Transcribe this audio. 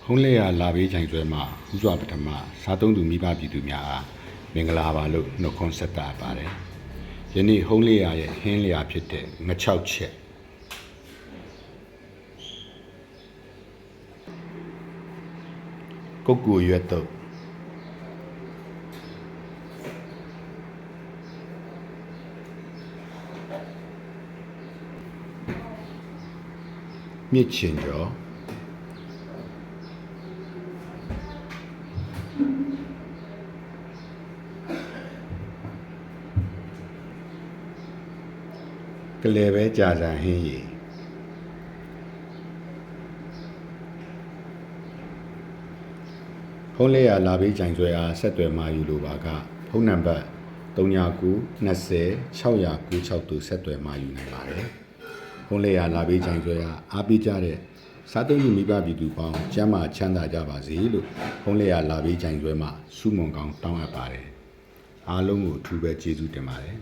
ဟုံးလေးရလာပေးချိုင်ဆွဲမှာဥစွာပထမစားသုံးသူမိဘပြည်သူများအားမင်္ဂလာပါလို့နှုတ်ခွန်းဆက်တာပါတယ်ယနေ့ဟုံးလေးရရဲ့ဟင်းလျာဖြစ်တဲ့ငချောက်ချက်ကုတ်ကူရွက်တုပ်မြစ်ချင်ကျော်ကလေးပဲကြာစံဟင်းရီဖုန်းလေးရလာပြီးကြိုင်ဆွဲအားဆက်သွယ်မှယူလိုပါကဖုန်းနံပါတ်39 20 696တို့ဆက်သွယ်မှယူနိုင်ပါတယ်ဖုန်းလေးရလာပြီးကြိုင်ဆွဲအားပေးကြတဲ့စားသုံးသူမိဘပြည်သူပေါင်းကျမ်းမာချမ်းသာကြပါစေလို့ဖုန်းလေးရလာပြီးကြိုင်ဆွဲမှဆုမွန်ကောင်းတောင်းအပ်ပါတယ်အားလုံးကိုအထူးပဲကျေးဇူးတင်ပါတယ်